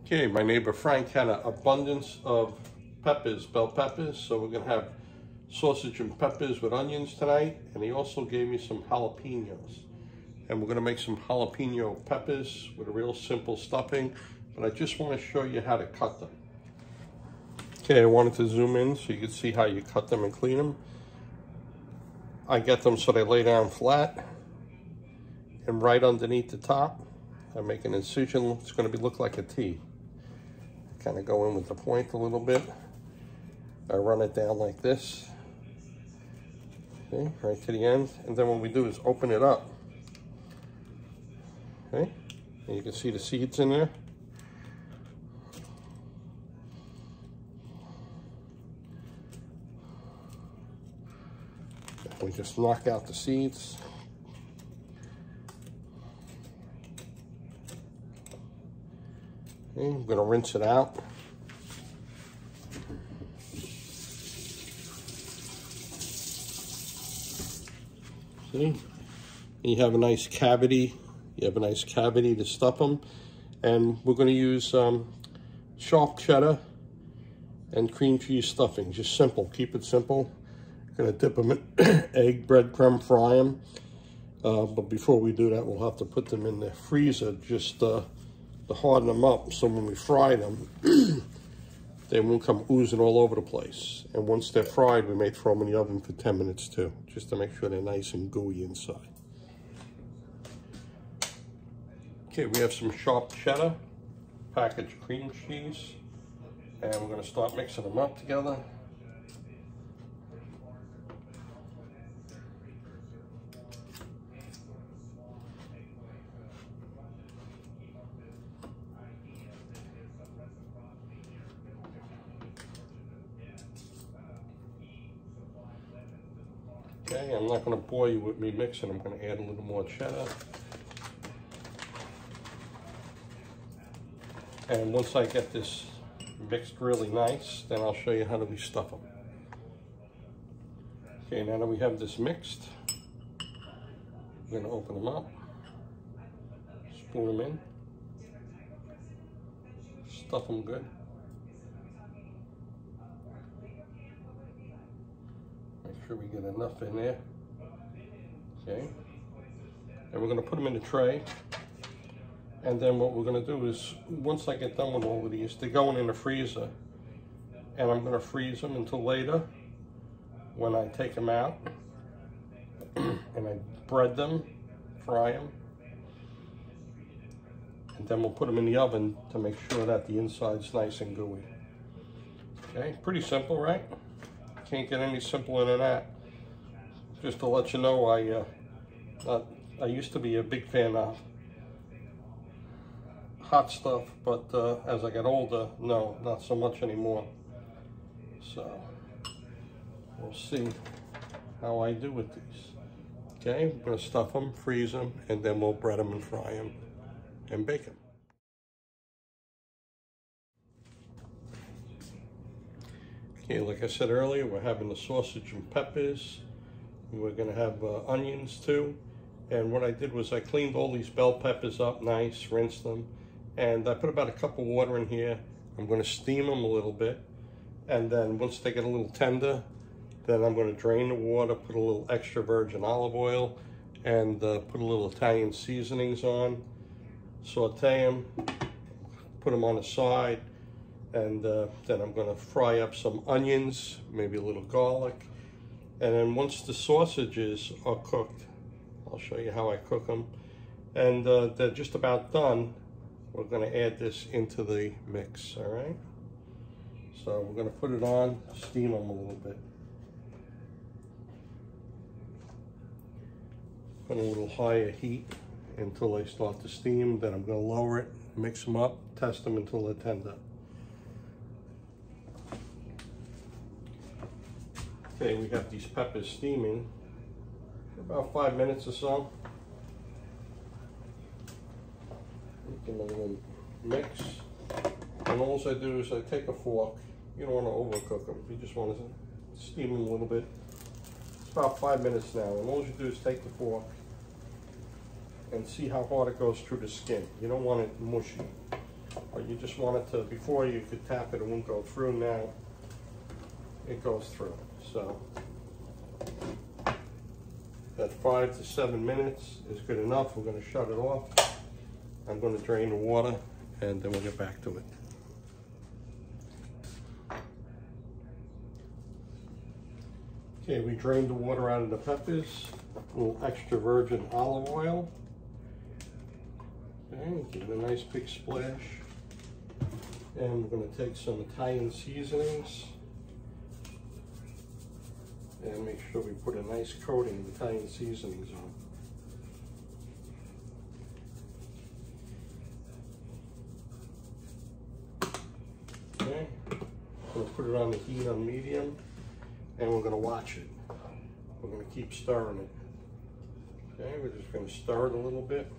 Okay, my neighbor Frank had an abundance of peppers, bell peppers, so we're gonna have sausage and peppers with onions tonight, and he also gave me some jalapenos. And we're gonna make some jalapeno peppers with a real simple stuffing, but I just wanna show you how to cut them. Okay, I wanted to zoom in so you can see how you cut them and clean them. I get them so they lay down flat, and right underneath the top, I make an incision. It's gonna look like a T. Kind of go in with the point a little bit. I run it down like this, okay, right to the end. And then what we do is open it up, okay? And you can see the seeds in there. We just knock out the seeds. Okay, I'm gonna rinse it out. See, you have a nice cavity. You have a nice cavity to stuff them, and we're gonna use sharp cheddar and cream cheese stuffing. Just simple. Keep it simple. Gonna dip them in egg, breadcrumb, fry them. But before we do that, we'll have to put them in the freezer just to harden them up, so when we fry them, they won't come oozing all over the place. And once they're fried, we may throw them in the oven for 10 minutes too, just to make sure they're nice and gooey inside. Okay, we have some sharp cheddar, packaged cream cheese, and we're gonna start mixing them up together. Okay, I'm not going to bore you with me mixing. I'm going to add a little more cheddar. And once I get this mixed really nice, then I'll show you how do we stuff them. Okay, now that we have this mixed, we're going to open them up, spoon them in, stuff them good. Make sure we get enough in there. Okay, and we're going to put them in the tray. And then what we're going to do is, once I get done with all of these, they're going in the freezer, and I'm going to freeze them until later when I take them out and I bread them, fry them, and then we'll put them in the oven to make sure that the inside's nice and gooey. Okay, pretty simple, right? Can't get any simpler than that. Just to let you know, I used to be a big fan of hot stuff, but as I got older, no, not so much anymore. So we'll see how I do with these. Okay, we're gonna stuff them, freeze them, and then we'll bread them and fry them and bake them. Okay, like I said earlier, we're having the sausage and peppers. We're gonna have onions too. And what I did was I cleaned all these bell peppers up nice, rinsed them, and I put about a cup of water in here. I'm gonna steam them a little bit. And then once they get a little tender, then I'm gonna drain the water, put a little extra virgin olive oil, and put a little Italian seasonings on, saute them, put them on the side, and then I'm gonna fry up some onions, maybe a little garlic. And then once the sausages are cooked, I'll show you how I cook them. And they're just about done. We're gonna add this into the mix, all right? So we're gonna put it on, steam them a little bit. Put a little higher heat until they start to steam. Then I'm gonna lower it, mix them up, test them until they're tender. Okay, we got these peppers steaming for about 5 minutes or so. Give them a little mix. And all I do is I take a fork. You don't want to overcook them. You just want to steam them a little bit. It's about 5 minutes now. And all you do is take the fork and see how hard it goes through the skin. You don't want it mushy. But you just want it to, before you could tap it, it won't go through. Now it goes through. So that 5 to 7 minutes is good enough. We're going to shut it off. I'm going to drain the water and then we'll get back to it. Okay, we drained the water out of the peppers. A little extra virgin olive oil. Okay, give it a nice big splash. And we're going to take some Italian seasonings and make sure we put a nice coating of Italian seasonings on. Okay, we're going to put it on the heat on medium, and we're going to watch it. We're going to keep stirring it. Okay, we're just going to stir it a little bit.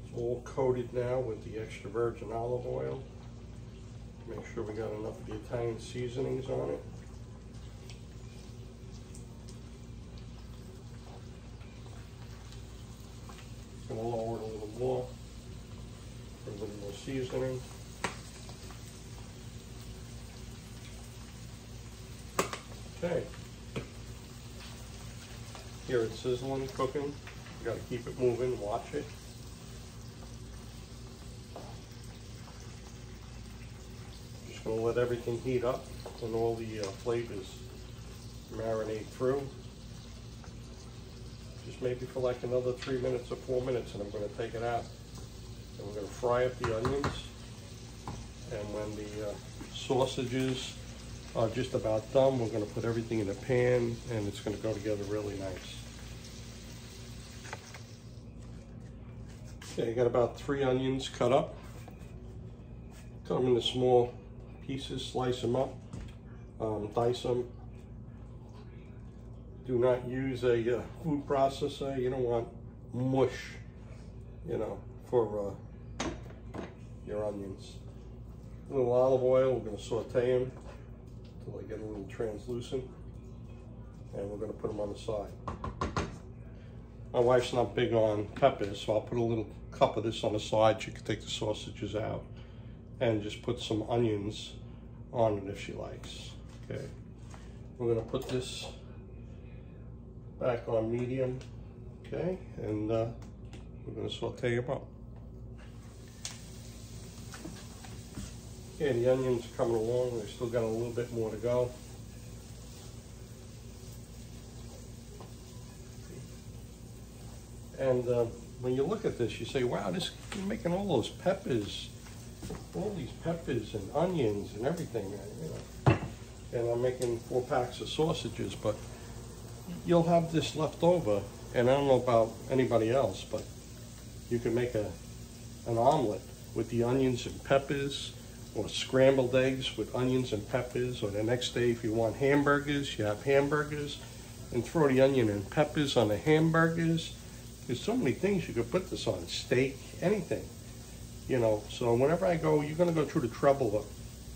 It's all coated now with the extra virgin olive oil. Make sure we got enough of the Italian seasonings on it. Going to lower it a little more. Put a little more seasoning. Okay. Here it's sizzling, cooking. You got to keep it moving, watch it. Just going to let everything heat up and all the flavors marinate through. Just maybe for like another 3 minutes or 4 minutes, and I'm going to take it out. And we're going to fry up the onions. And when the sausages are just about done, we're going to put everything in a pan, and it's going to go together really nice. Okay, I got about 3 onions cut up. Cut them into small pieces, slice them up, dice them. Do not use a food processor. You don't want mush, you know, for your onions. A little olive oil, we're going to saute them until they get a little translucent, and we're going to put them on the side. My wife's not big on peppers, so I'll put a little cup of this on the side. She can take the sausages out and just put some onions on it if she likes. Okay, we're going to put this back on medium, okay, and we're going to saute them up. Okay, the onions are coming along. They've still got a little bit more to go. And when you look at this, you say, wow, you're making all those peppers, all these peppers and onions and everything, you know. And I'm making 4 packs of sausages, but you'll have this left over, and I don't know about anybody else, but you can make an omelet with the onions and peppers, or scrambled eggs with onions and peppers, or the next day if you want hamburgers, you have hamburgers, and throw the onion and peppers on the hamburgers. There's so many things you could put this on, steak, anything, you know. So whenever I go, you're gonna go through the trouble of,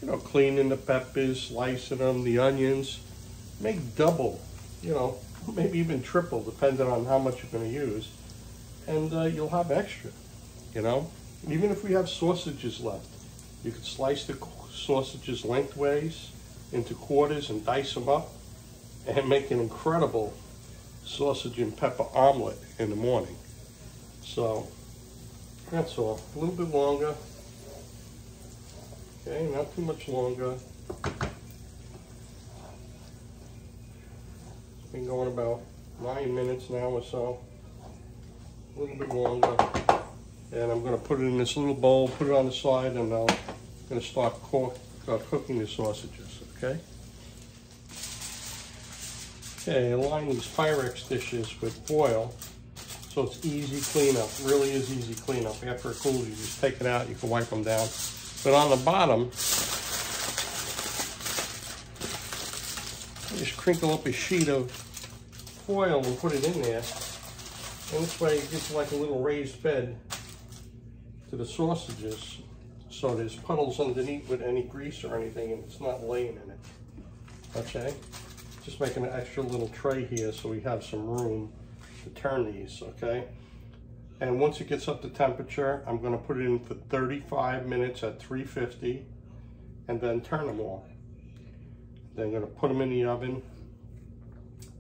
you know, cleaning the peppers, slicing them, the onions. Make double, you know, maybe even triple, depending on how much you're gonna use. And you'll have extra, you know. Even if we have sausages left, you could slice the sausages lengthways into quarters and dice them up and make an incredible sausage and pepper omelet in the morning. So that's all. A little bit longer. Okay, not too much longer. It's been going about 9 minutes now or so. A little bit longer. And I'm going to put it in this little bowl, put it on the side, and I'm going to start cooking the sausages, okay? Okay, line these Pyrex dishes with oil so it's easy cleanup. Really is easy cleanup. After it cools, you just take it out, you can wipe them down. But on the bottom, you just crinkle up a sheet of foil and put it in there. And this way it gives like a little raised bed to the sausages, so there's puddles underneath with any grease or anything, and it's not laying in it. Okay, just making an extra little tray here so we have some room to turn these. Okay, And once it gets up to temperature, I'm going to put it in for 35 minutes at 350 and then turn them off. Then I'm going to put them in the oven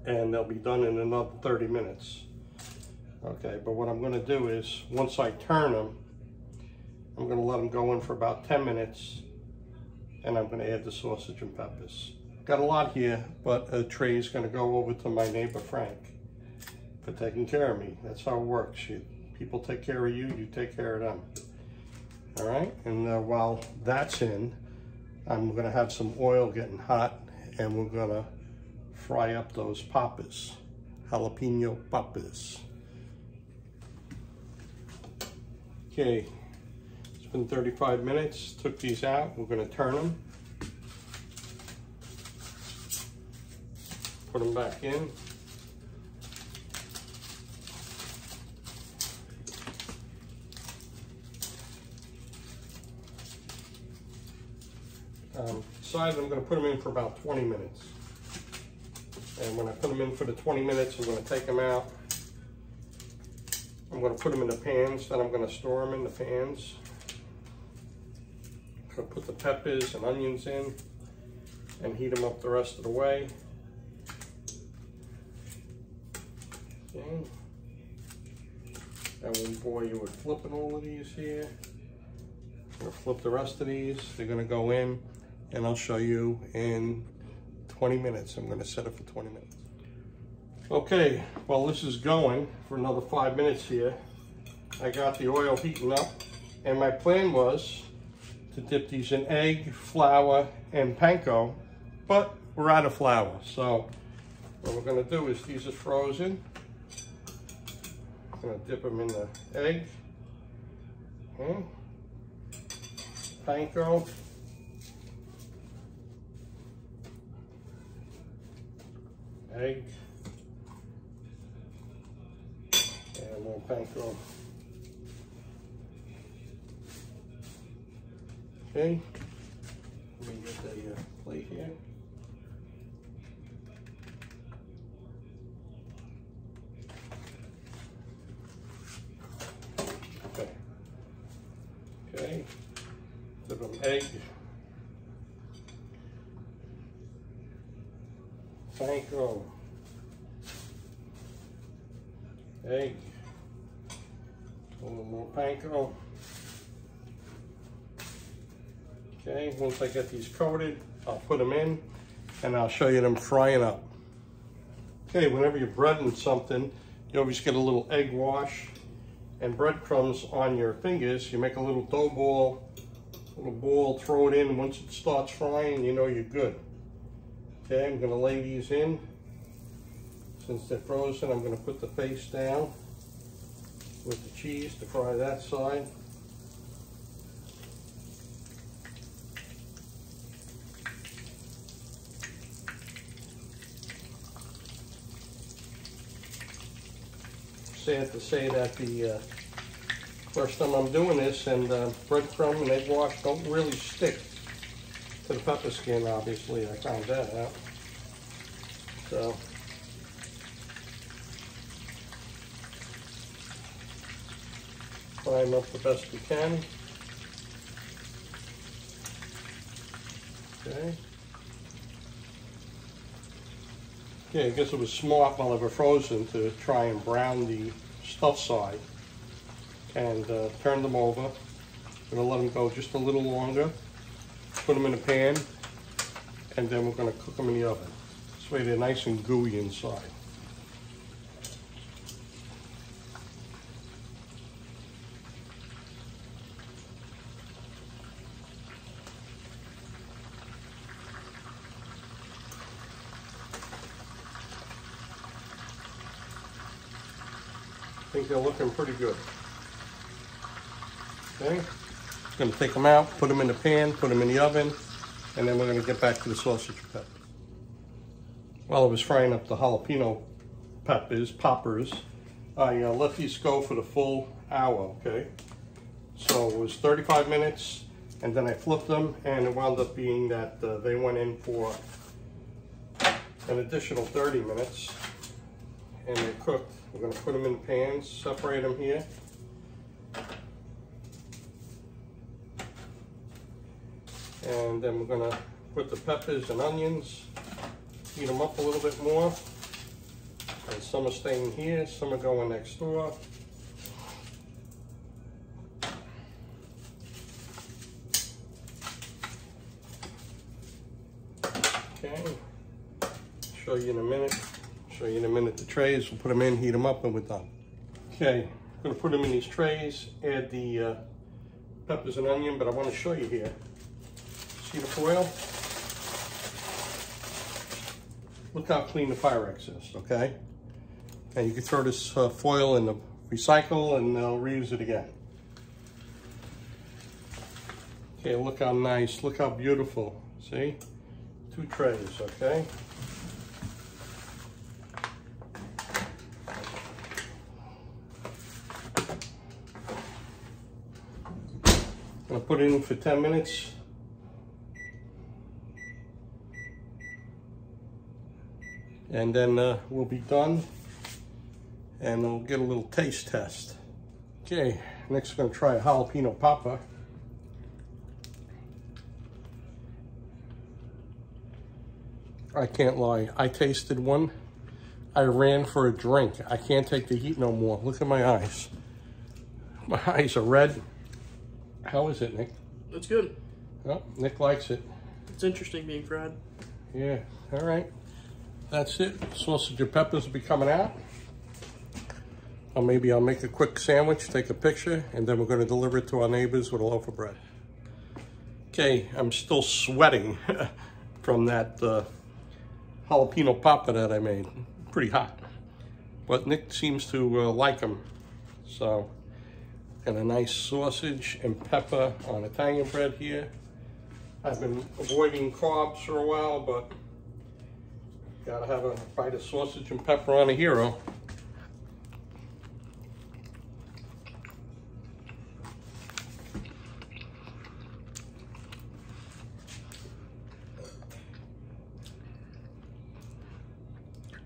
and they'll be done in another 30 minutes. Okay, but what I'm going to do is once I turn them, I'm going to let them go in for about 10 minutes and I'm going to add the sausage and peppers. Got a lot here, but a tray is going to go over to my neighbor Frank for taking care of me. That's how it works. People take care of you, you take care of them. All right, and while that's in, I'm gonna have some oil getting hot and we're gonna fry up those poppers, jalapeno poppers. Okay, it's been 35 minutes, took these out, we're gonna turn them. Put them back in. Decided I'm going to put them in for about 20 minutes. And when I put them in for the 20 minutes, I'm going to take them out. I'm going to put them in the pans, then I'm going to store them in the pans. I'm going to put the peppers and onions in and heat them up the rest of the way. Okay. I won't bore you with flipping all of these here. I'm going to flip the rest of these. They're going to go in and I'll show you in 20 minutes. I'm going to set it for 20 minutes. Okay, well this is going for another 5 minutes here. I got the oil heating up and my plan was to dip these in egg, flour, and panko, but we're out of flour. So what we're going to do is these are frozen. I'm going to dip them in the egg, panko, egg, and more panko. Okay, let me get the plate here. Okay, dip them egg, panko, egg, a little more panko. Okay, once I get these coated, I'll put them in and I'll show you them frying up. Okay, whenever you're breading something, you always get a little egg wash and breadcrumbs on your fingers. You make a little dough ball, throw it in. Once it starts frying, you know you're good. Okay, I'm gonna lay these in. Since they're frozen, I'm gonna put the face down with the cheese to fry that side. Sad to say that the first time I'm doing this, and breadcrumb and egg wash don't really stick to the pepper skin, obviously. I found that out. So, fry them up the best we can. Okay. Okay, I guess it was smart while they were frozen to try and brown the stuff side and turn them over. I'm going to let them go just a little longer, put them in a pan, and then we're going to cook them in the oven. This way they're nice and gooey inside. I think they're looking pretty good. Okay, going to take them out, put them in the pan, put them in the oven, and then we're going to get back to the sausage and peppers. While I was frying up the jalapeno poppers, I let these go for the full hour, okay? So it was 35 minutes, and then I flipped them, and it wound up being that they went in for an additional 30 minutes, and they cooked. We're going to put them in pans, separate them here, And then we're gonna put the peppers and onions, heat them up a little bit more. And some are staying here, some are going next door. Okay, show you in a minute. Show you in a minute the trays. We'll put them in, heat them up, and we're done. Okay, I'm gonna put them in these trays, add the peppers and onion, but I want to show you here. See the foil? Look how clean the Pyrex is, okay? And you can throw this foil in the recycle and they'll reuse it again. Okay, look how nice, look how beautiful. See? 2 trays, okay? I'm gonna put it in for 10 minutes. And then we'll be done. And we'll get a little taste test. Okay, next we're gonna try a jalapeno popper. I can't lie, I tasted one. I ran for a drink. I can't take the heat no more. Look at my eyes. My eyes are red. How is it, Nick? It's good. Oh, Nick likes it. It's interesting being fried. Yeah, all right. That's it. Sausage and peppers will be coming out. Or maybe I'll make a quick sandwich, take a picture, and then we're going to deliver it to our neighbors with a loaf of bread. Okay, I'm still sweating from that jalapeno popper that I made. Pretty hot. But Nick seems to like them. So, got a nice sausage and pepper on Italian bread here. I've been avoiding carbs for a while, but gotta have a bite of sausage and pepper on a hero.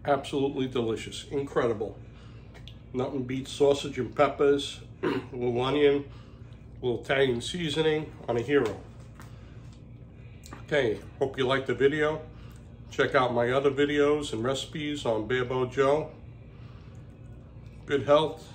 Absolutely delicious, incredible. Nothing beats sausage and peppers, a little onion, a little Italian seasoning on a hero. Okay, hope you liked the video. Check out my other videos and recipes on Barebow Joe. Good health.